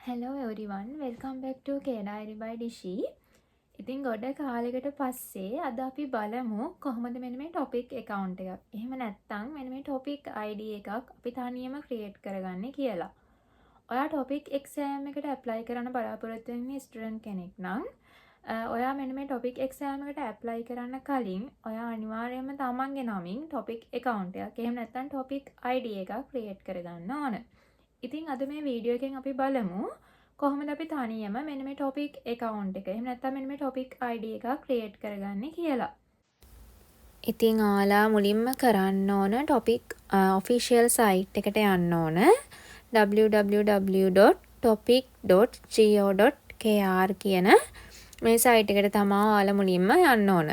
Hello everyone, welcome back to K Diary by Dishi. ඉතින් ගොඩ කාලෙකට පස්සේ අද අපි බලමු කොහොමද මෙන්න මේ topic account එකක්. එහෙම නැත්නම් මෙන්න මේ topic ID එකක් අපි තනියම create කරගන්නේ කියලා. ඔයා topic exam එකට apply කරන්න බලාපොරොත්තු වෙන student කෙනෙක් නම් ඔයා මෙන්න මේ topic exam එකට apply කරන්න කලින් ඔයා අනිවාර්යයෙන්ම තමන්ගේ නමින් topic account එකක් එහෙම නැත්නම් topic ID එකක් create කරගන්න ඕන. ඉතින් අද මේ වීඩියෝ එකෙන් අපි බලමු කොහොමද අපි තනියම මෙන්න මේ topic account එක එහෙම නැත්නම් මෙන්න මේ topic ID එකක් create කරගන්නේ කියලා. ඉතින් ඔයාලා මුලින්ම කරන්න ඕන topic official site එකට යන්න ඕන www.topic.go.kr කියන මේ site එකට තමයි ඔයාලා මුලින්ම යන්න ඕන.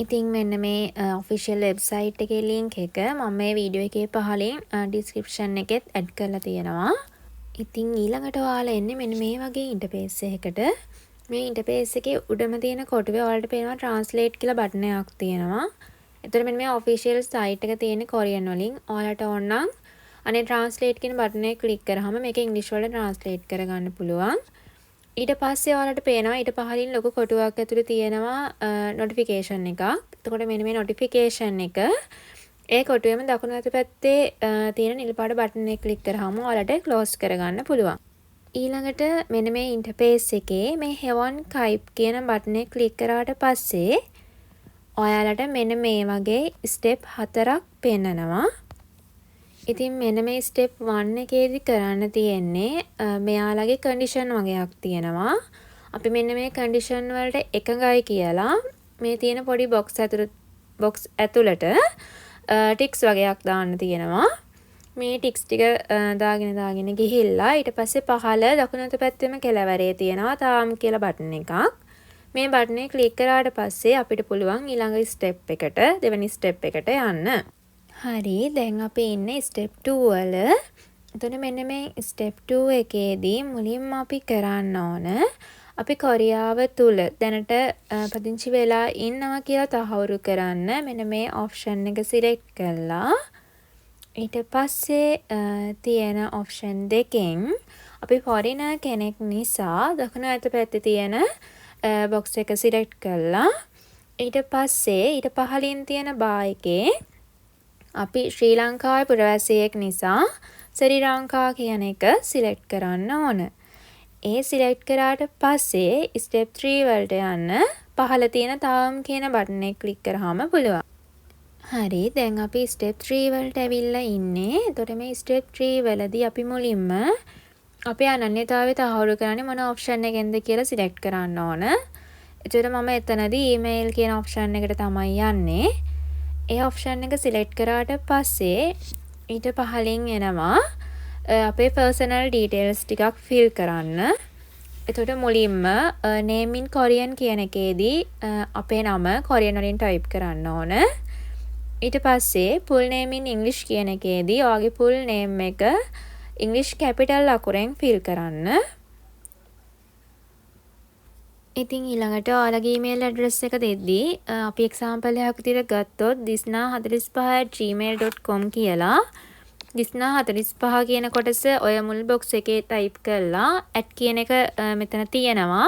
ඉතින් මෙන්න මේ official website එකේ link එක මම මේ වීඩියෝ එකේ පහලින් description එකෙත් add කරලා තියෙනවා. ඉතින් ඊළඟට ඔයාලා එන්නේ මෙන්න මේ වගේ interface එකකට. මේ interface එකේ උඩම තියෙන කොටුවේ ඔයාලට පේනවා translate කියලා බටන් එකක් තියෙනවා. එතකොට මෙන්න මේ official site එක තියෙන කොරියන් වලින් ඔයාලට ඕන නම් අනේ translate කියන බටන් එක click කරාම මේක english වලට translate කරගන්න පුළුවන්. ඊට පස්සේ ඔයාලට පේනවා ඊට පහලින් ලොකු කොටුවක් ඇතුලේ තියෙනවා notification එකක්. එතකොට මෙන්න මේ notification එක ඒ කොටුවේම දකුණු අත පැත්තේ තියෙන නිල් පාට බටන් එක ක්ලික් කරාම ඔයාලට close කරගන්න පුළුවන්. ඊළඟට මෙන්න මේ interface එකේ මේ heaven Skype කියන බටන් එක ක්ලික් කරාට පස්සේ ඔයාලට මෙන්න මේ වගේ step 4ක් පෙන්නනවා. ඉතින් මෙන්න මේ step 1 එකේදී කරන්න තියෙන්නේ මෙයාලගේ condition වගේක් තියෙනවා. අපි මෙන්න මේ condition වලට එකඟයි කියලා මේ තියෙන පොඩි box ඇතුළට ටික්ස් වගේක් දාන්න තියෙනවා. මේ ටික්ස් ටික දාගෙන ගිහිල්ලා ඊට පස්සේ පහළ දකුණු අත පැත්තේම කෙළවරේ තියෙනවා තාම් කියලා බටන් එකක්. මේ බටන් එක ක්ලික් කරාට පස්සේ අපිට පුළුවන් ඊළඟ ස්ටෙප් එකට දෙවෙනි ස්ටෙප් එකට යන්න. හරි දැන් අපි ඉන්නේ ස්ටෙප් 2 වල. එතකොට මෙන්න මේ ස්ටෙප් 2 එකේදී මුලින්ම අපි කරන්න ඕන අපි කොරියාව තුල දැනට පදිංචි වෙලා ඉන්නවා කියලා තහවුරු කරන්න මෙන්න මේ ඔප්ෂන් එක සිලෙක්ට් කරලා ඊට පස්සේ තියෙන ඔප්ෂන් දෙකෙන් අපි foreigner කෙනෙක් නිසා දකුණු අත පැත්තේ තියෙන box එක සිලෙක්ට් කරලා ඊට පස්සේ ඊට පහලින් තියෙන බා එකේ අපි ශ්‍රී ලංකාවේ පුරවැසියෙක් නිසා ශ්‍රී ලංකා කියන එක සිලෙක්ට් කරන්න ඕන. ඒ සිලෙක්ට් කරාට පස්සේ ස්ටෙප් 3 වලට යන්න පහළ තියෙන තාම් කියන බටන් එක ක්ලික් කරාම පුළුවන්. හරි දැන් අපි ස්ටෙප් 3 වලට ඇවිල්ලා ඉන්නේ. එතකොට මේ ස්ටෙප් 3 වලදී අපි මුලින්ම අපේ අනන්‍යතාවය තහවුරු කරන්නේ මොන ඔප්ෂන් එකෙන්ද කියලා සිලෙක්ට් කරන්න ඕන. එතකොට මම එතනදී email කියන ඔප්ෂන් එකට තමයි යන්නේ. ඒ ඔප්ෂන් එක සිලෙක්ට් කරාට පස්සේ ඊට පහලින් එනවා අපේ personal details ටිකක් fill කරන්න. එතකොට මුලින්ම name in Korean කියන එකේදී අපේ නම කොරියන් වලින් type කරන්න ඕන. ඊට පස්සේ full name in English කියන එකේදී ඔයාගේ full name එක English capital අකුරෙන් fill කරන්න. ඉතින් ඊළඟට ඔයාලගේ email address එක දෙද්දී අපි example එකක් විදිහට ගත්තොත් disna45@gmail.com කියලා disna45 කියන කොටස ඔය මුල් box එකේ type කරලා @ කියන එක මෙතන තියෙනවා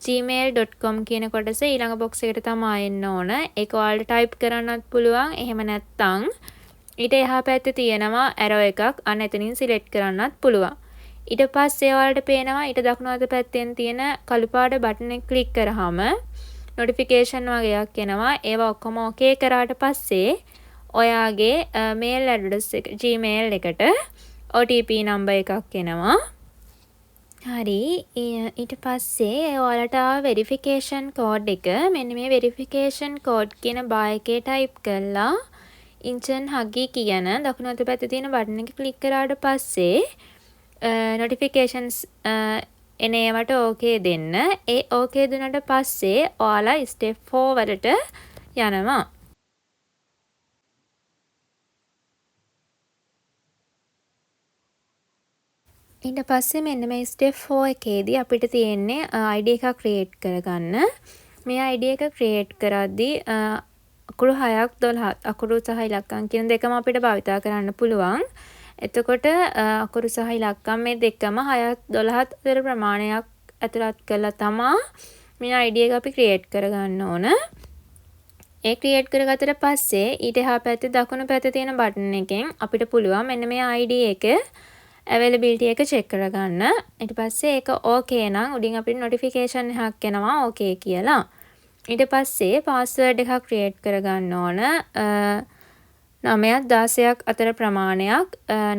gmail.com කියන කොටස ඊළඟ box එකට තමයි එන්න ඕන. ඒක ඔයාලට type කරන්නත් පුළුවන්. එහෙම නැත්නම් ඊට එහා පැත්තේ තියෙනවා arrow එකක් අන්න එතනින් select කරන්නත් පුළුවන්. ඊට පස්සේ ඔයාලට පේනවා ඊට දකුණු අත පැත්තෙන් තියෙන කළු පාට බටන් එක ක්ලික් කරාම notification වගේක් එනවා. ඒවා ඔක්කොම okay කරාට පස්සේ ඔයාගේ mail address එක Gmail එකට OTP number එකක් එනවා. හරි ඊට පස්සේ ඔයාලට verification code එක මෙන්න මේ verification code කියන බා එකේ type කරලා ඉන්චන් හගි කියන දකුණු අත පැත්තේ තියෙන බටන් එක ක්ලික් කරාට පස්සේ notifications එන ඒවට okay දෙන්න. ඒ okay දුන්නාට පස්සේ ඔයාලා step 4 වලට යනවා. ඊට පස්සේ මෙන්න මේ step 4 එකේදී අපිට තියෙන්නේ ID එකක් create කරගන්න. මේ ID එක create කරද්දී අකුරු 6ක් 12 අකුරු සහ ඉලක්කම් කියන දෙකම අපිට භාවිතා කරන්න පුළුවන්. එතකොට අකුරු සහ ඉලක්කම් මේ දෙකම 6ත් 12ත් අතර ප්‍රමාණයක් ඇතුළත් කරලා තමා මේ ID එක අපි ක්‍රියේට් කරගන්න ඕන. ඒ ක්‍රියේට් කරගත්තට පස්සේ ඊට එහා පැත්තේ දකුණු පැත්තේ තියෙන බටන් එකෙන් අපිට පුළුවන් මෙන්න මේ ID එක availability එක check කරගන්න. ඊට පස්සේ ඒක okay නම් උඩින් අපිට notification එකක් එනවා okay කියලා. ඊට පස්සේ password එකක් create කරගන්න ඕන. 9ක් 16ක් අතර ප්‍රමාණයක්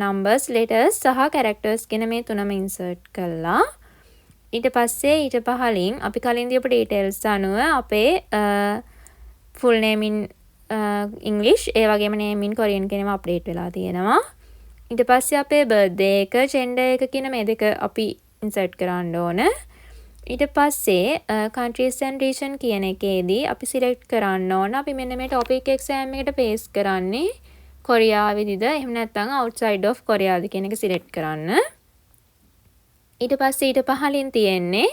numbers, letters සහ characters කියන මේ තුනම insert කළා. ඊට පස්සේ ඊට පහලින් අපි කලින් දීපු details අනුව අපේ full name in English ඒ වගේම name in Korean කියනම අප්ඩේට් වෙලා තියෙනවා. ඊට පස්සේ අපේ birthday එක, gender එක කියන මේ දෙක අපි insert කරන්න ඕන. ඊට පස්සේ countries and region කියන එකේදී අපි select කරන්න ඕන අපි මෙන්න මේ topic exam එකට paste කරන්නේ කොරියාවේදීද එහෙම නැත්නම් outside of Korea ද කියන එක select කරන්න. ඊට පස්සේ ඊට පහලින් තියෙන්නේ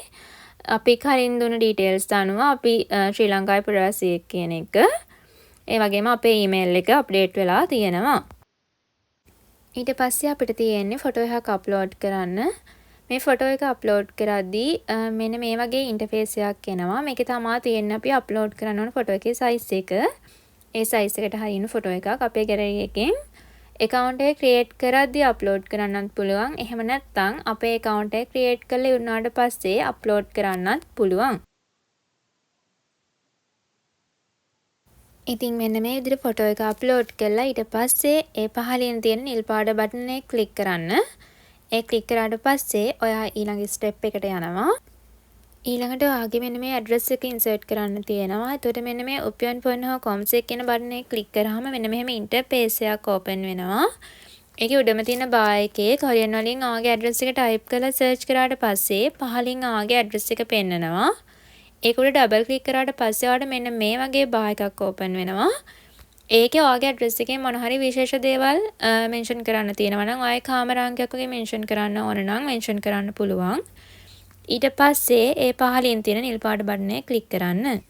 අපි කලින් දුන්න details අනුව අපි ශ්‍රී ලංකාවේ ප්‍රවාසියෙක් කියන එක. ඒ වගේම අපේ email එක update වෙලා තියෙනවා. ඊට පස්සේ අපිට තියෙන්නේ ෆොටෝ එකක් අප්ලෝඩ් කරන්න. මේ ෆොටෝ එක අප්ලෝඩ් කරද්දී මෙන්න මේ වගේ ඉන්ටර්ෆේස් එකක් එනවා. මේකේ තමයි තියෙන්නේ අපි අප්ලෝඩ් කරන්න ඕන ෆොටෝ එකේ size එක. ඒ size එකට හරියන ෆොටෝ එකක් අපේ ගැලරි එකෙන් account එක create කරද්දී අප්ලෝඩ් කරන්නත් පුළුවන්. එහෙම නැත්නම් අපේ account එක create කරලා ඉවරනාට පස්සේ අප්ලෝඩ් කරන්නත් පුළුවන්. ඉතින් මෙන්න මේ විදිහට ෆොටෝ එක අප්ලෝඩ් කළා ඊට පස්සේ ඒ පහළින් තියෙන නිල් පාට බටන් එක ක්ලික් කරන්න. ඒ ක්ලික් කරාට පස්සේ ඔයා ඊළඟ ස්ටෙප් එකට යනවා. ඊළඟට ඔයාගේ මෙන්න මේ ඇඩ්‍රස් එක ඉන්සර්ට් කරන්න තියෙනවා. එතකොට මෙන්න මේ upyeon.com කියන බටන් එක ක්ලික් කරාම මෙන්න මෙහෙම ඉන්ටර්ෆේස් එකක් ඕපන් වෙනවා. ඒකේ උඩම තියෙන බාර් එකේ කොරියන් වලින් ඔයාගේ ඇඩ්‍රස් එක ටයිප් කරලා සර්ච් කරාට පස්සේ පහළින් ඔයාගේ ඇඩ්‍රස් එක පෙන්නනවා. ඒක උඩ ඩබල් ක්ලික් කරාට පස්සේ ඔයාලට මෙන්න මේ වගේ බාර් එකක් ඕපන් වෙනවා. ඒකේ ඔයාගේ ඇඩ්‍රස් එකේ මොන හරි විශේෂ දේවල් මෙන්ෂන් කරන්න තියෙනවා නම් ඔයාගේ කාමරා අංකයක් වගේ මෙන්ෂන් කරන්න ඕන නම් මෙන්ෂන් කරන්න පුළුවන්. ඊට පස්සේ ඒ පහළින් තියෙන නිල් පාට බටන් එක ක්ලික් කරන්න.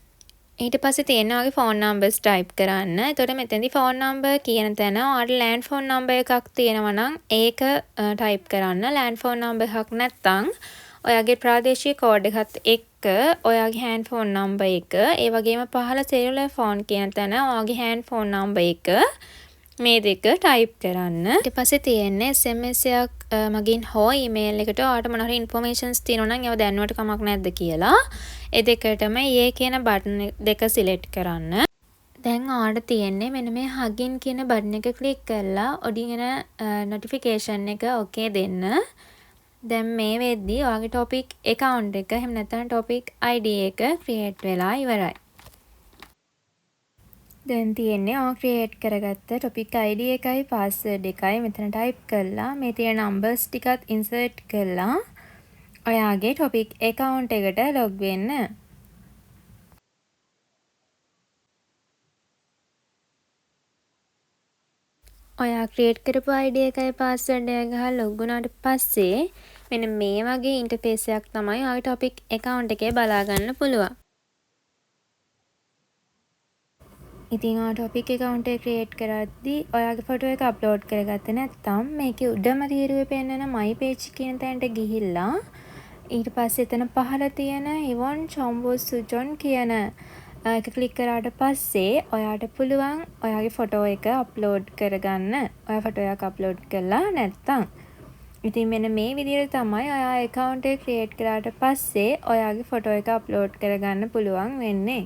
ඊට පස්සේ තියෙන ඔයාගේ ෆෝන් නම්බර්ස් ටයිප් කරන්න. එතකොට මෙතෙන්දී ෆෝන් නම්බර් කියන තැන ඔයාලට ලෑන්ඩ් ෆෝන් නම්බර් එකක් තියෙනවා නම් ඒක ටයිප් කරන්න. ලෑන්ඩ් ෆෝන් නම්බර් එකක් නැත්නම් ඔයාගේ ප්‍රාදේශීය කෝඩ් එකත් එක්ක ඔයාගේ හෑන්ඩ් ෆෝන් නම්බර් එක ඒ වගේම පහළ සෙලුලර් ෆෝන් කියන තැන ඔයාගේ හෑන්ඩ් ෆෝන් නම්බර් එක මේ දෙක ටයිප් කරන්න. ඊට පස්සේ තියෙන්නේ SMS එකක් මගින් හෝ ඊමේල් එකට ඔයාලට මොන හරි ඉන්ෆෝමේෂන්ස් තියෙනවා නම් ඒව දැනුවට කමක් නැද්ද කියලා. ඒ දෙකටම ඒ කියන බටන් දෙක සිලෙක්ට් කරන්න. දැන් ඔයාලට තියෙන්නේ මෙන්න මේ හගින් කියන බටන් එක ක්ලික් කරලා ඔඩින් එන notification එක okay දෙන්න. දැන් මේ වෙද්දී ඔයාගේ topic account එක එහෙම නැත්නම් topic ID එක create වෙලා ඉවරයි. දැන් තියෙන්නේ ඔයා create කරගත්ත topic ID එකයි password එකයි මෙතන type කරලා මේ තියෙන numbers ටිකත් insert කරලා ඔයාගේ topic account එකට log වෙන්න. ඔයා create කරපු ID එකයි password එක ගහලා log වුණාට පස්සේ මෙන්න මේ වගේ ඉන්ටර්ෆේස් එකක් තමයි ඔයාගේ topic account එකේ බලා ගන්න පුළුවන්. ඉතින් ඔයා topic account එක create කරද්දී ඔයාගේ ෆොටෝ එක අප්ලෝඩ් කරගත්තේ නැත්නම් මේකේ උඩම තීරුවේ පෙන්නන my page කියන තැනට ගිහිල්ලා ඊට පස්සේ එතන පහළ තියෙන Iwon Chombo Sujon කියන එක ක්ලික් කරාට පස්සේ ඔයාට පුළුවන් ඔයාගේ ෆොටෝ එක අප්ලෝඩ් කරගන්න. ඔයා ෆොටෝ එකක් අප්ලෝඩ් කළා නැත්නම් ඉතින් මෙන්න මේ විදිහට තමයි ඔයා account එක create කරාට පස්සේ ඔයාගේ ෆොටෝ එක අප්ලෝඩ් කරගන්න පුළුවන් වෙන්නේ.